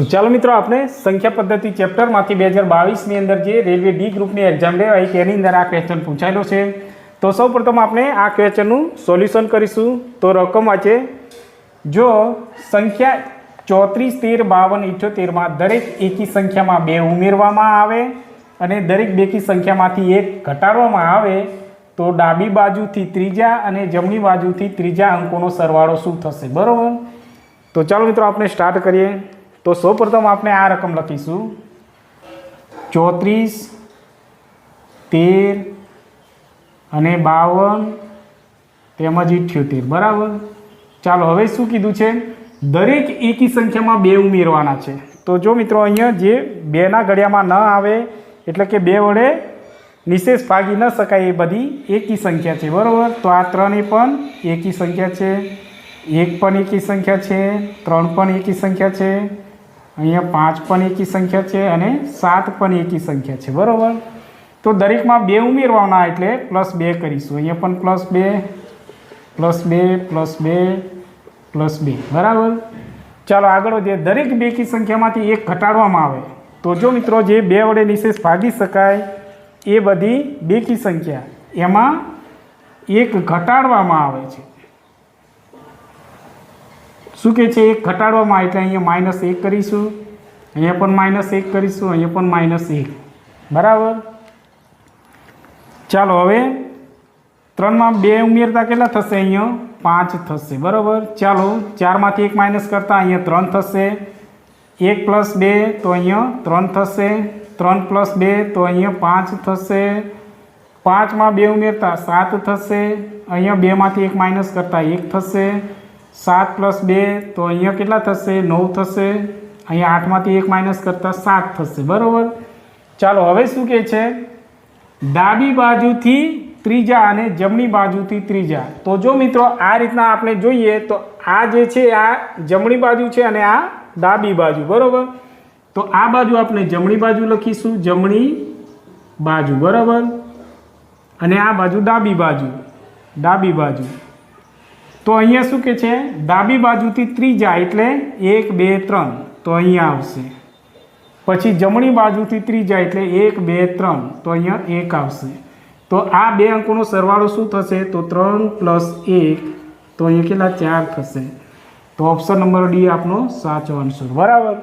ચાલો મિત્રો, આપણે સંખ્યા પદ્ધતિ ચેપ્ટરમાંથી 2022ની અંદર જે રેલવે ડી ગ્રુપની એક્ઝામ લેવાય તેની અંદર આ ક્વેશ્ચન પૂછાયેલો છે. તો સૌપ્રથમ આપણે આ ક્વેશ્ચનનું સોલ્યુશન કરીશું. તો રકમ વાંચે, જો સંખ્યા 34, 13, 52, 78માં દરેક એકી સંખ્યામાં 2 ઉમેરવામાં આવે અને દરેક બેકી સંખ્યામાંથી 1 ઘટાડવામાં આવે તો ડાબી બાજુથી ત્રીજા અને જમણી બાજુથી ત્રીજા અંકોનો સરવાળો શું થશે? બરાબર. તો ચાલો મિત્રો, આપણે સ્ટાર્ટ કરીએ. તો સૌપ્રથમ આપણે આ રકમ લખીશું 34, 13 અને 52 તેમજ 78. બરાબર. ચાલો, હવે શું કીધું છે? દરેક એકી સંખ્યામાં 2 ઉમેરવાના છે. તો જો મિત્રો, અહીંયા જે 2ના ઘડિયામાં ન આવે એટલે કે 2 વડે નિશેષ ભાગી ન શકાય એ બધી એકી સંખ્યા છે. બરાબર. તો આ 3 પણ એકી સંખ્યા છે, 1 પણ એકી સંખ્યા છે, 3 પણ એકી સંખ્યા છે, અહીંયા 5 પણ એકી સંખ્યા છે અને 7 પણ એકી સંખ્યા છે. બરાબર. તો દરેકમાં 2 ઉમેરવાના એટલે +2 કરીશું. અહીંયા પણ +2, +2, +2, +2. બરાબર. ચાલો આગળ વધીએ. દરેક બેકી સંખ્યામાંથી 1 ઘટાડવામાં આવે તો જો મિત્રો, જે 2 વડે નિશેષ ભાગી શકાય એ બધી બેકી સંખ્યા એમાં 1 ઘટાડવામાં આવે છે. શું કહે છે? 1 ઘટાડવામાં એટલે અહીંયા -1 કરીશું, અહીંયા પણ -1 કરીશું, અહીંયા પણ -1. બરાબર. ચાલો, હવે 3માં 2 ઉમેરતા કેટલા થશે? અહીંયા 5 થશે. બરાબર. ચાલો, 4માંથી 1 માઇનસ કરતાં અહીંયા 3 થશે. 1 + 2 તો અહીંયા 3 થશે. 3 + 2 તો અહીંયા 5 થશે. 5માં 2 ઉમેરતા 7 થશે. અહીંયા 2માંથી 1 માઇનસ કરતાં 1 થશે. 7 + 2 તો અહીંયા કેટલા થશે? 9 થશે. અહીંયા 8માંથી 1 માઇનસ કરતાં 7 થશે. બરાબર. ચાલો, હવે શું કહે છે? ડાબી બાજુથી ત્રીજા અને જમણી બાજુથી ત્રીજા. તો જો મિત્રો, આ રીતના આપણે જોઈએ તો આ જે છે આ જમણી બાજુ છે અને આ ડાબી બાજુ. બરાબર. તો આ બાજુ આપણે જમણી બાજુ લખીશું, જમણી બાજુ. બરાબર. અને આ બાજુ ડાબી બાજુ, ડાબી બાજુ. તો અહીંયા શું કે છે? ડાબી બાજુથી ત્રીજા એટલે 1, 2, 3 તો અહીંયા આવશે. પછી જમણી બાજુથી ત્રીજા એટલે 1, 2, 3 તો અહીંયા 1 આવશે. તો આ 2 અંકોનો સરવાળો શું થશે? તો 3 + 1 તો અહીંયા કેટલા? 4 થશે. તો ઓપ્શન નંબર ડી આપનો સાચો આન્સર. બરાબર.